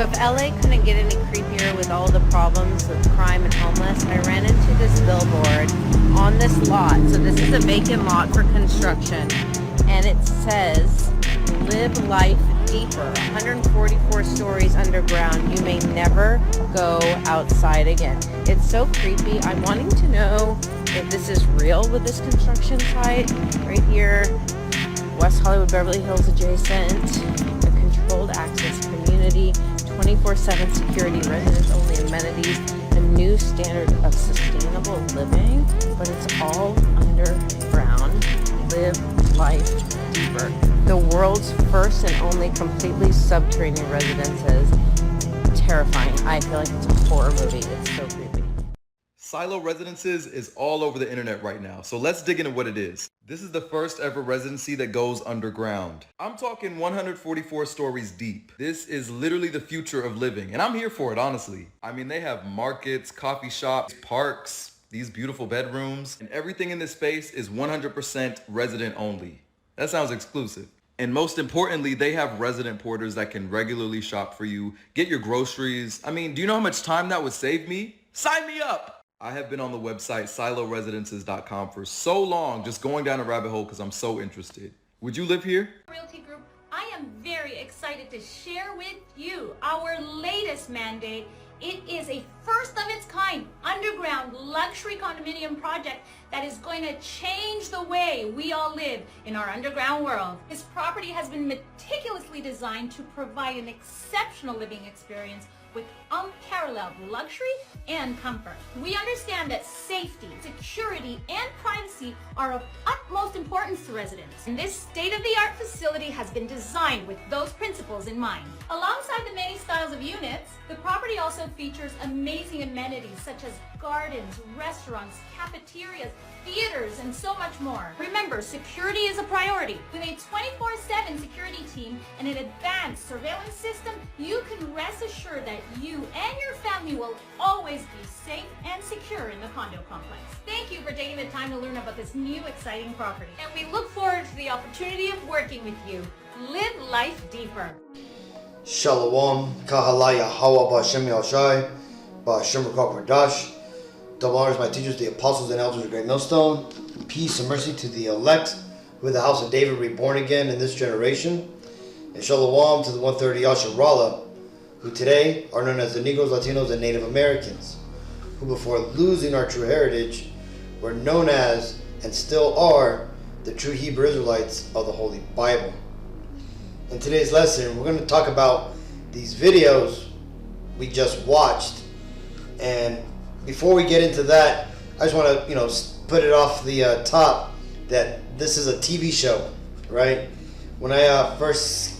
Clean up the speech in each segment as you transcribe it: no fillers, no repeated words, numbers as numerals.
So if LA couldn't get any creepier with all the problems with crime and homeless, I ran into this billboard on this lot. So this is a vacant lot for construction, and it says, "Live life deeper, 144 stories underground. You may never go outside again." It's so creepy. I'm wanting to know if this is real with this construction site right here, West Hollywood, Beverly Hills adjacent, a controlled access community, 24/7 security, residents only amenities, a new standard of sustainable living, but it's all underground. Live life deeper. The world's first and only completely subterranean residences. Terrifying. I feel like it's a horror movie. It's so creepy. Silo Residences is all over the internet right now, so let's dig into what it is. This is the first ever residency that goes underground. I'm talking 144 stories deep. This is literally the future of living, and I'm here for it, honestly. I mean, they have markets, coffee shops, parks, these beautiful bedrooms, and everything in this space is 100% resident only. That sounds exclusive. And most importantly, they have resident porters that can regularly shop for you, get your groceries. I mean, do you know how much time that would save me? Sign me up! I have been on the website siloresidences.com for so long, just going down a rabbit hole because I'm so interested. Would you live here? Realty Group, I am very excited to share with you our latest mandate. It is a first of its kind underground luxury condominium project that is going to change the way we all live in our underground world. This property has been meticulously designed to provide an exceptional living experience with unparalleled luxury and comfort. We understand that safety, security, and privacy are of utmost importance to residents. And this state-of-the-art facility has been designed with those principles in mind. Alongside the many styles of units, the property also features amazing amenities such as gardens, restaurants, cafeterias, theaters, and so much more. Remember, security is a priority. With a 24/7 security team and an advanced surveillance system, you can rest assured that you and your family will always be safe and secure in the condo complex. Thank you for taking the time to learn about this new exciting property, and we look forward to the opportunity of working with you. Live life deeper. Shalom, Kahalaya Hawa Ba'Shem Yalshai, Ba'Shem Rakak Pardash. Double honors my teachers, the apostles and elders of Great Millstone. Peace and mercy to the elect, with the house of David reborn again in this generation. And shalom to the 130 Yasharala, who today are known as the Negroes, Latinos, and Native Americans, who before losing our true heritage were known as, and still are, the true Hebrew Israelites of the Holy Bible. In today's lesson, we're going to talk about these videos we just watched. And before we get into that, I just want to, put it off the top that this is a TV show, right? When I first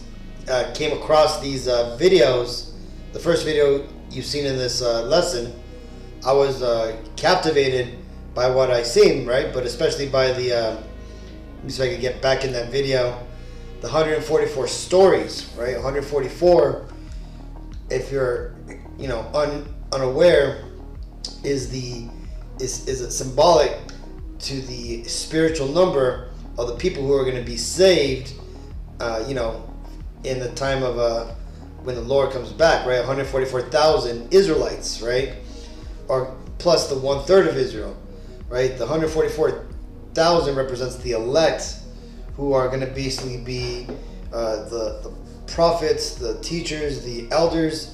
came across these videos, the first video you've seen in this lesson, I was captivated by what I seen, right? But especially by the, let me see if I can get back in that video, the 144 stories, right? 144, if you're, unaware, is it symbolic to the spiritual number of the people who are going to be saved, in the time of when the Lord comes back, right? 144,000 Israelites, right? Or plus the 1/3 of Israel, right? The 144,000 represents the elect, who are going to basically be the prophets, the teachers, the elders,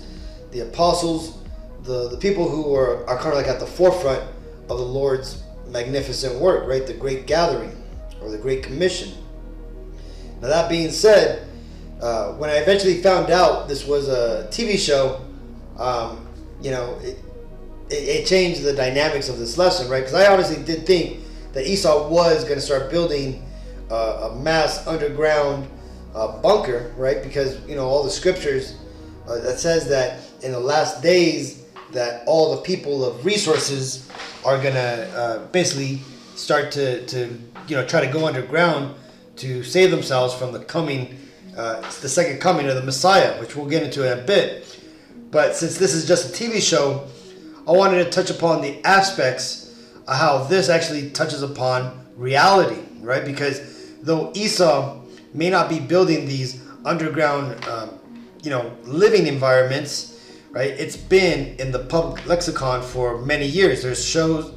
the apostles, the people who are kind of like at the forefront of the Lord's magnificent work, right? The Great Gathering, or the Great Commission. Now that being said, when I eventually found out this was a TV show, it changed the dynamics of this lesson, right? Because I honestly did think that Esau was going to start building a mass underground bunker, right? Because, all the scriptures that says that in the last days that all the people of resources are going to basically start to try to go underground to save themselves from the second coming of the Messiah, which we'll get into in a bit. But since this is just a TV show, I wanted to touch upon the aspects of how this actually touches upon reality, right? Because though Esau may not be building these underground, living environments, right? It's been in the public lexicon for many years. There's shows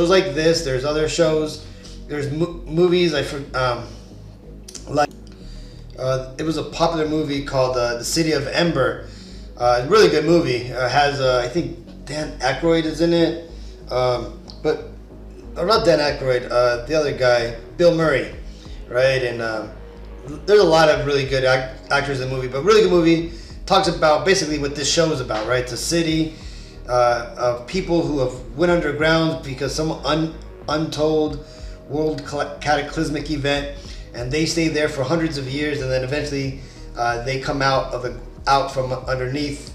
like this. There's other shows. There's movies. It was a popular movie called The City of Ember. Really good movie. Has I think Dan Aykroyd is in it, but not Dan Aykroyd. The other guy, Bill Murray, right? And there's a lot of really good actors in the movie, but really good movie. Talks about basically what this show is about, right? It's a city of people who have went underground because some untold world cataclysmic event, and they stay there for hundreds of years, and then eventually they come out from underneath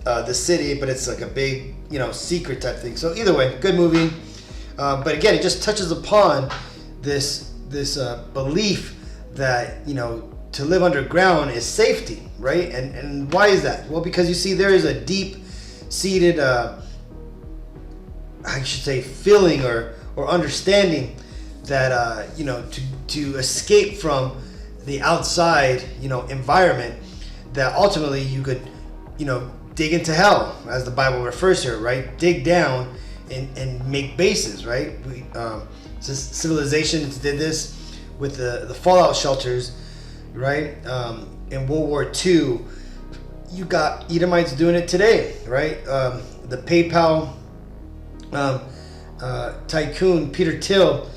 the city, but it's like a big secret type thing. So either way, good movie. But again, it just touches upon this belief that to live underground is safety, right? And why is that? Well, because you see, there is a deep-seated, I should say, feeling or understanding that to escape from the outside environment, that ultimately you could dig into hell, as the Bible refers to it, right? Dig down and make bases, right? Civilizations did this with the fallout shelters, right? In World War II, you got Edomites doing it today, right? The PayPal tycoon Peter Thiel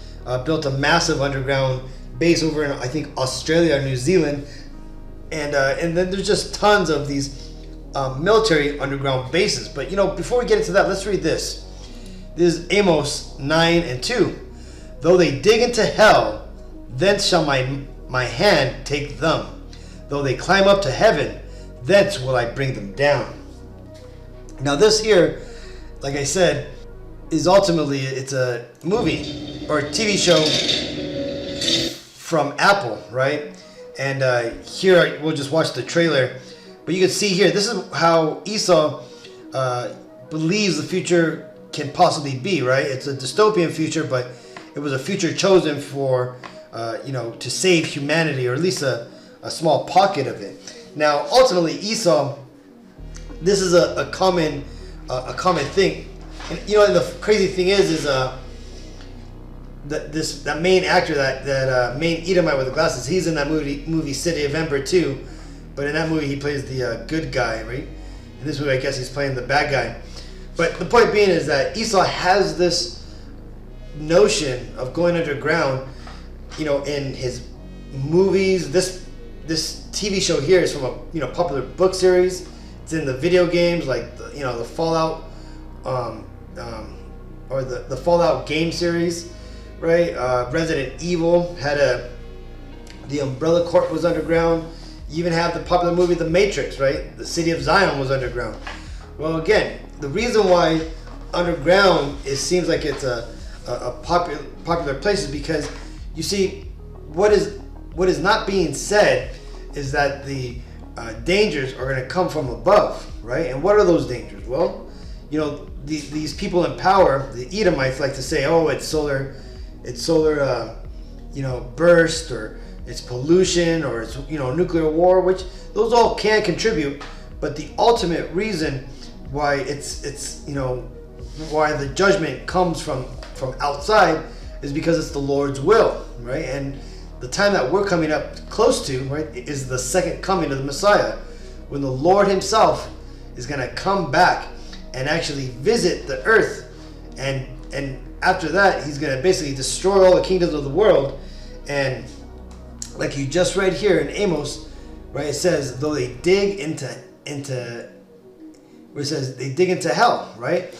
built a massive underground base over in, I think, Australia or New Zealand, and then there's just tons of these military underground bases. But before we get into that, let's read this. This is Amos 9:2. Though they dig into hell, thence shall my hand take them. Though they climb up to heaven, thence will I bring them down. Now this here, like I said, is ultimately, it's a movie or a TV show from Apple, right? And here we'll just watch the trailer. But you can see here, this is how Esau believes the future can possibly be, right? It's a dystopian future, but it was a future chosen for, to save humanity, or at least a small pocket of it. Now, ultimately, Esau, this is a common thing. And, and the crazy thing is that main actor, that main Edomite with the glasses, he's in that movie City of Ember too. But in that movie, he plays the good guy, right? In this movie, I guess he's playing the bad guy. But the point being is that Esau has this notion of going underground, in his movies. This TV show here is from a popular book series. It's in the video games, like the Fallout, or the Fallout game series, right? Resident Evil had the Umbrella Corp was underground. You even have the popular movie The Matrix, right? The City of Zion was underground. Well, again, the reason why underground seems like it's a popular place is because you see, what is not being said is that the dangers are going to come from above, right? And what are those dangers? Well, these people in power, the Edomites, like to say, oh, it's solar burst, or it's pollution, or it's nuclear war, which those all can contribute. But the ultimate reason why why the judgment comes from outside is because it's the Lord's will, right? And the time that we're coming up close to, right, is the second coming of the Messiah, when the Lord himself is going to come back and actually visit the earth, and after that he's going to basically destroy all the kingdoms of the world. And like you just read here in Amos, right, it says, though they dig into where it says they dig into hell, right?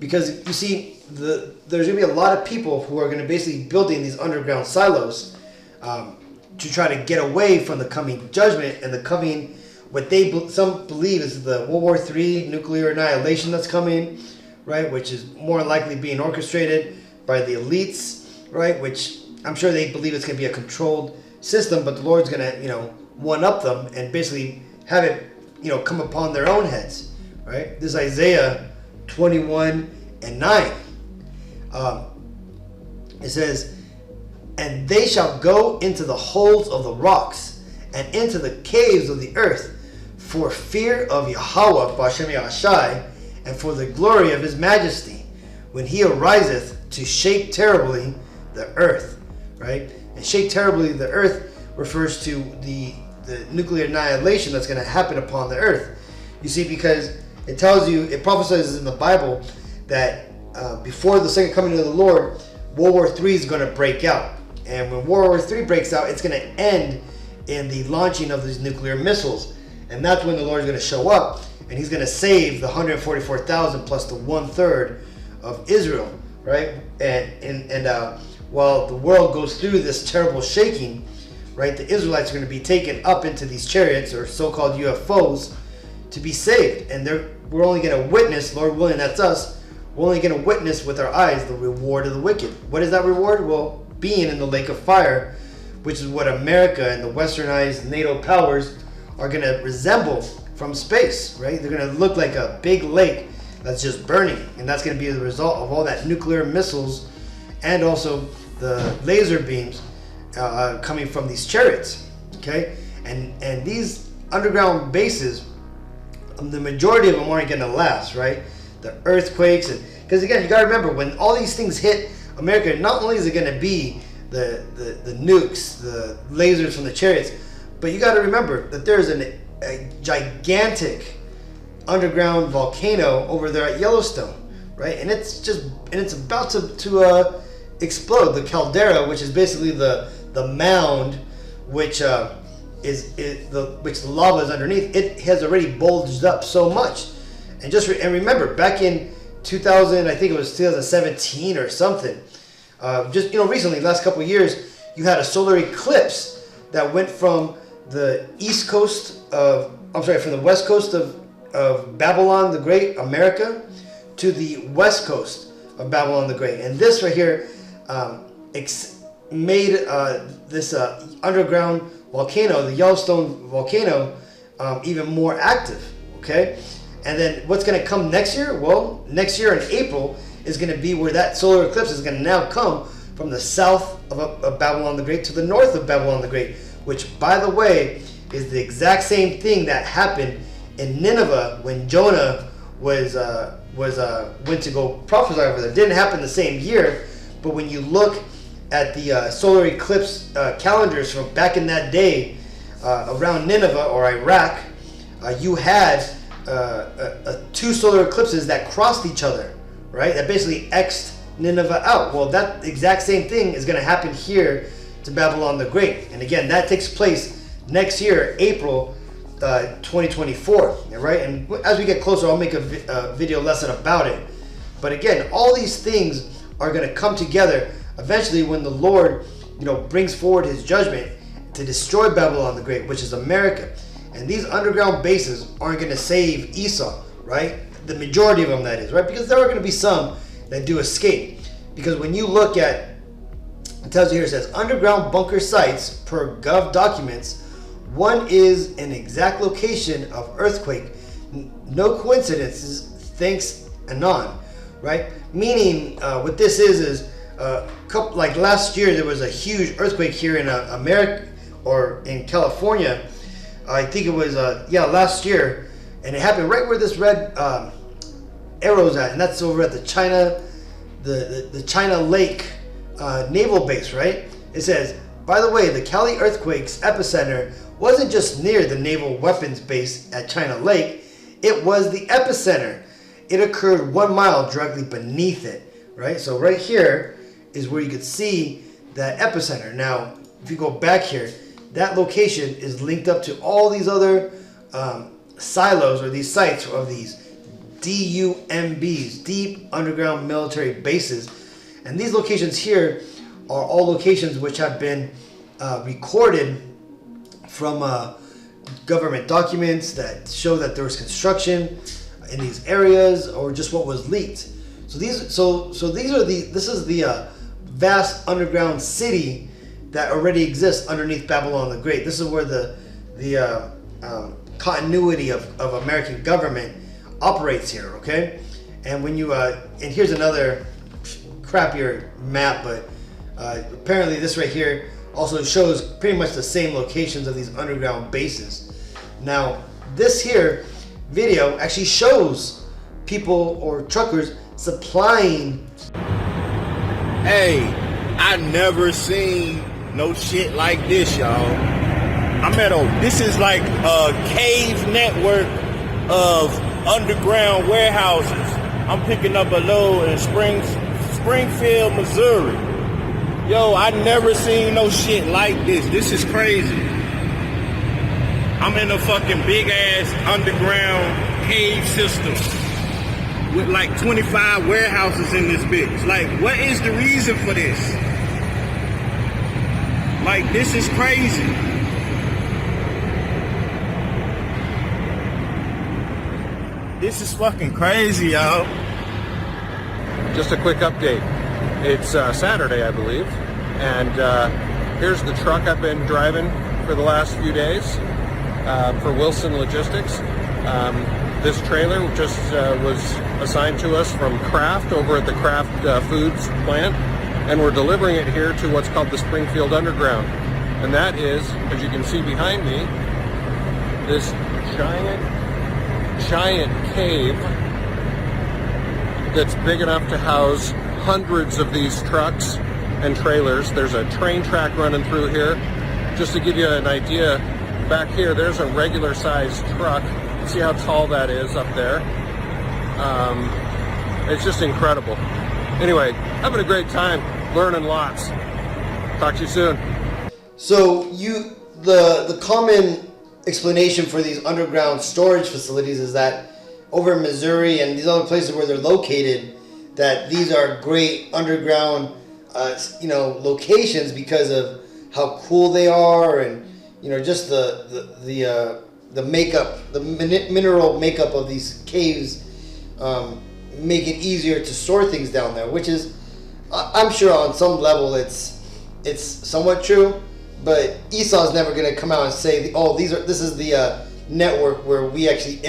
Because you see, there's going to be a lot of people who are going to basically building these underground silos to try to get away from the coming judgment and the coming, what some believe is the World War III nuclear annihilation that's coming, right? Which is more likely being orchestrated by the elites, right? Which I'm sure they believe it's going to be a controlled system, but the Lord's going to, one-up them and basically have it, come upon their own heads, right? This is Isaiah 21:9. It says, and they shall go into the holes of the rocks and into the caves of the earth, for fear of Yahweh B'Shem Yahshai, and for the glory of his majesty, when he ariseth to shake terribly the earth, right? And shake terribly the earth refers to the nuclear annihilation that's going to happen upon the earth. You see, because it tells you, it prophesies in the Bible that before the second coming of the Lord, World War III is going to break out. And when World War III breaks out, it's going to end in the launching of these nuclear missiles. And that's when the Lord is going to show up, and he's going to save the 144,000 plus the 1/3 of Israel, right? And while the world goes through this terrible shaking, right, the Israelites are going to be taken up into these chariots, or so-called UFOs, to be saved. And we're only going to witness, Lord willing, that's us, we're only going to witness with our eyes the reward of the wicked. What is that reward? Well, being in the lake of fire, which is what America and the westernized NATO powers are going to resemble from space, right? They're going to look like a big lake that's just burning, and that's going to be the result of all that nuclear missiles and also the laser beams coming from these chariots, okay? And these underground bases, the majority of them aren't going to last, right? The earthquakes, and because again, you got to remember, when all these things hit America, not only is it going to be the nukes, the lasers from the chariots, but you got to remember that there's a gigantic underground volcano over there at Yellowstone, right? And it's about to explode. The caldera, which is basically the mound, which which the lava is underneath, it has already bulged up so much. And remember, back in 2000, I think it was 2017 or something. Recently, last couple of years, you had a solar eclipse that went from the from the west coast of Babylon the Great, America, to the west coast of Babylon the Great. And this right here made this underground volcano, the Yellowstone volcano, even more active, okay? And then what's going to come next year? Well, next year in April is going to be where that solar eclipse is going to now come from the south of Babylon the Great to the north of Babylon the Great, which, by the way, is the exact same thing that happened in Nineveh when Jonah went to go prophesy over there. It didn't happen the same year, but when you look at the solar eclipse calendars from back in that day around Nineveh or Iraq, you had two solar eclipses that crossed each other, right? That basically X'd Nineveh out. Well, that exact same thing is going to happen here to Babylon the Great. And again, that takes place next year, April 2024, right? And as we get closer, I'll make a video lesson about it. But again, all these things are going to come together eventually when the Lord, brings forward his judgment to destroy Babylon the Great, which is America. And these underground bases aren't going to save Esau, right? The majority of them, that is, right? Because there are going to be some that do escape. Because when you look at, it tells you here, it says, underground bunker sites per Gov documents, one is an exact location of earthquake. No coincidences, thanks anon, right? Meaning, what this is like last year, there was a huge earthquake here in America, or in California. I think it was, last year. And it happened right where this red arrow's at, and that's over at the China Lake naval base, right? It says, by the way, the Cali earthquake's epicenter wasn't just near the naval weapons base at China Lake, it was the epicenter. It occurred 1 mile directly beneath it, right? So right here is where you could see that epicenter. Now, if you go back here, that location is linked up to all these other silos, or these sites of these DUMBs, deep underground military bases. And these locations here are all locations which have been recorded from government documents that show that there was construction in these areas, or just what was leaked. So this is the vast underground city that already exists underneath Babylon the Great. This is where the continuity of American government operates here, okay? And when you and here's another crappier map, but apparently this right here also shows pretty much the same locations of these underground bases. Now, this here video actually shows people or truckers supplying. Hey, I never seen no shit like this, y'all. This is like a cave network of underground warehouses. I'm picking up a load in Springfield, Missouri. Yo, I never seen no shit like this. This is crazy. I'm in a fucking big ass underground cave system with like 25 warehouses in this bitch. Like, what is the reason for this? Like, this is crazy. This is fucking crazy, y'all. Just a quick update. It's Saturday, I believe, and here's the truck I've been driving for the last few days for Wilson Logistics. This trailer just was assigned to us from Kraft over at the Kraft Foods plant, and we're delivering it here to what's called the Springfield Underground. And that is, as you can see behind me, this giant cave that's big enough to house hundreds of these trucks and trailers. There's a train track running through here. Just to give you an idea, back here there's a regular sized truck. See how tall that is up there? It's just incredible. Anyway, having a great time, learning lots. Talk to you soon. So the common explanation for these underground storage facilities is that over in Missouri and these other places where they're located, that these are great underground locations because of how cool they are, and just the makeup, the mineral makeup of these caves make it easier to store things down there, which is, I'm sure on some level it's somewhat true. But Esau's never going to come out and say, "Oh, this is the network where we actually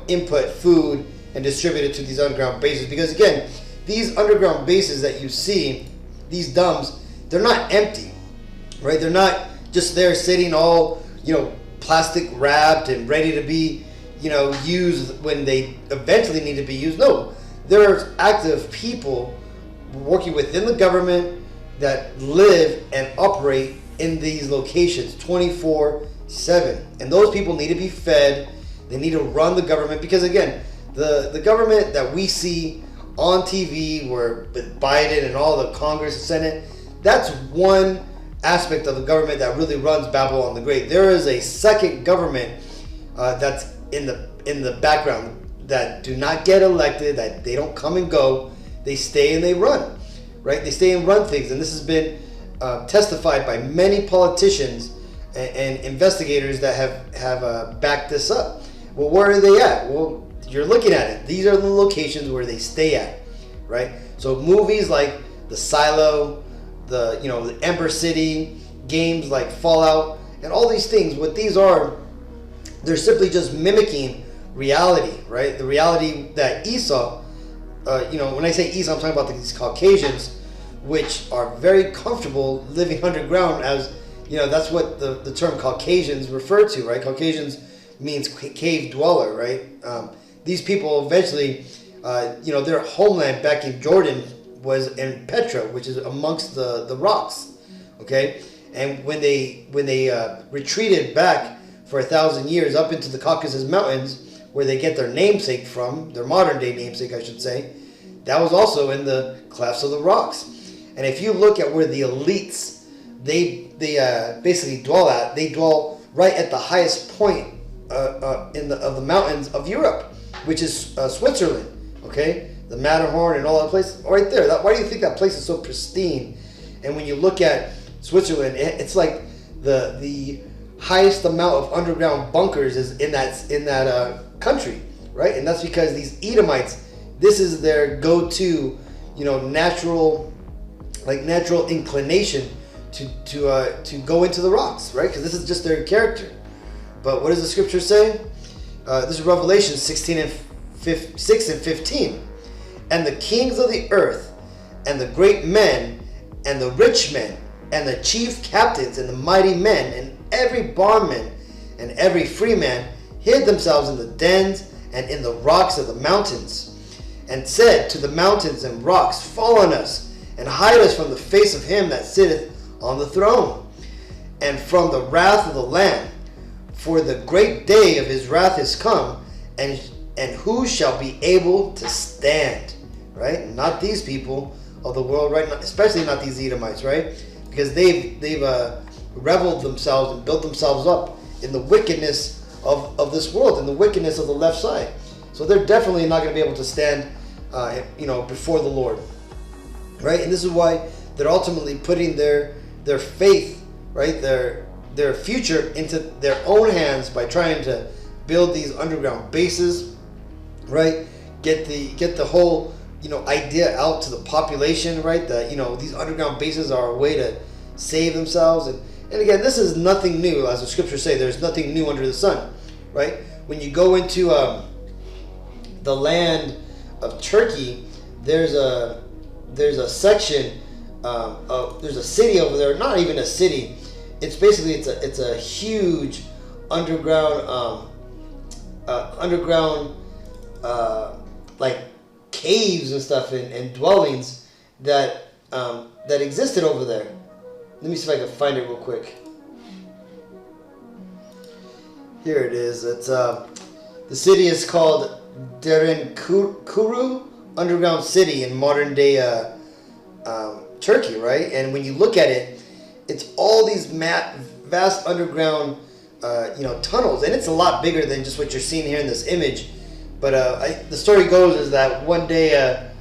input food and distribute it to these underground bases." Because again, these underground bases that you see, these dumps, they're not empty, right? They're not just there sitting all plastic wrapped and ready to be used when they eventually need to be used. No, there's active people working within the government that live and operate in these locations 24/7, and those people need to be fed. They need to run the government, because again, the government that we see on TV, where with Biden and all the Congress and Senate, that's one aspect of the government that really runs Babylon the Great. There is a second government that's in the background that do not get elected, that they don't come and go, they stay and they run, right? They stay and run things, and this has been testified by many politicians and investigators that have backed this up. Well, where are they at? Well, you're looking at it. These are the locations where they stay at, right? So movies like The Silo, the Ember City, games like Fallout, and all these things, what these are, they're simply just mimicking reality, right? The reality that Esau, when I say Esau, I'm talking about these Caucasians, which are very comfortable living underground, as that's what the term Caucasians refer to, right? Caucasians means cave dweller, right? These people eventually, their homeland back in Jordan was in Petra, which is amongst the rocks, okay? And when they retreated back for 1,000 years up into the Caucasus Mountains, where they get their namesake from, their modern day namesake, I should say, that was also in the clefts of the rocks. And if you look at where the elites, they basically dwell at, they dwell right at the highest point of the mountains of Europe, which is Switzerland, okay? The Matterhorn and all that place, right there. Why do you think that place is so pristine? And when you look at Switzerland, it's like the highest amount of underground bunkers is in that country, right? And that's because these Edomites, this is their go-to, natural inclination to go into the rocks, right? Because this is just their character. But what does the scripture say? This is Revelation 6 and 15. And the kings of the earth, and the great men, and the rich men, And the chief captains and the mighty men and every bondman and every free man hid themselves in the dens and in the rocks of the mountains, and said to the mountains and rocks, fall on us, and hide us from the face of him that sitteth on the throne, and from the wrath of the Lamb. For the great day of his wrath is come, and who shall be able to stand? Right? Not these people of the world, right? Especially not these Edomites, right? Because they've reveled themselves and built themselves up in the wickedness of this world, in the wickedness of the left side. So they're definitely not going to be able to stand, before the Lord, right? And this is why they're ultimately putting their faith, right, their future into their own hands by trying to build these underground bases, right? Get the whole idea out to the population, right? That these underground bases are a way to save themselves, and again, this is nothing new, as the scriptures say. There's nothing new under the sun, right? When you go into the land of Turkey, there's a section, there's a city over there. Not even a city. It's basically it's a huge underground like caves and stuff and dwellings that existed over there. Let me see if I can find it real quick. Here it is. It's the city is called Derinkuru Underground City in modern day Turkey, right? And when you look at it, it's all these vast underground tunnels, and it's a lot bigger than just what you're seeing here in this image. But the story goes is that one day a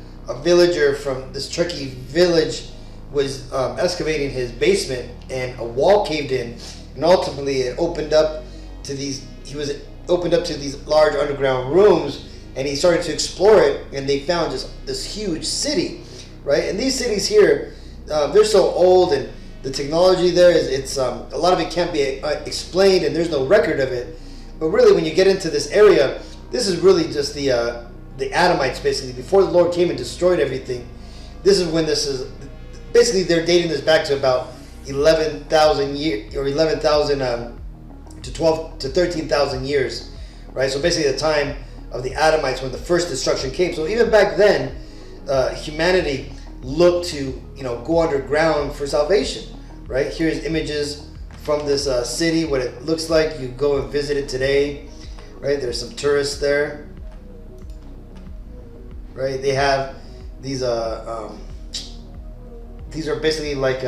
villager from this Turkey village was excavating his basement, and a wall caved in, and ultimately it opened up to these. He was opened up to these large underground rooms, and he started to explore it, and they found just this huge city, right? And these cities here, they're so old, and the technology there is a lot of it can't be explained, and there's no record of it. But really, when you get into this area, this is really just the Adamites, basically. Before the Lord came and destroyed everything, this is when this is. Basically, they're dating this back to about 11,000 years, or 11,000 to 12 to 13,000 years, right? So basically, the time of the Adamites when the first destruction came. So even back then, humanity looked to go underground for salvation, right? Here's images from this city, what it looks like. You go and visit it today, right? There's some tourists there, right? They have these are basically like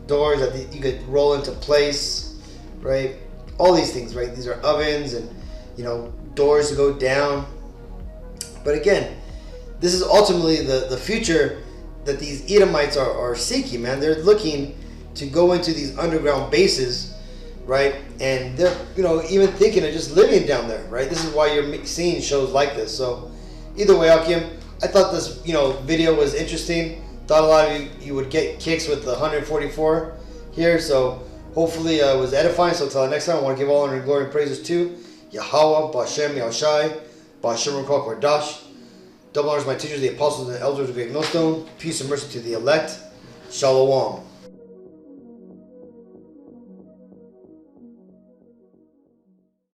doors that you could roll into place, right? All these things, right? These are ovens and doors to go down. But again, this is ultimately the future that these Edomites are seeking, man. They're looking to go into these underground bases, right? And they're even thinking of just living down there, right? This is why you're seeing shows like this. So either way, Akim, I thought this video was interesting. Thought a lot of you would get kicks with the 144 here, so hopefully it was edifying. So until next time, I want to give all honor and glory and praises to Yahweh, Bashem, Yahushai, Bashem, Rakok, Dash. Double honors my teachers, the apostles and elders of Great Millstone. Peace and mercy to the elect. Shalom.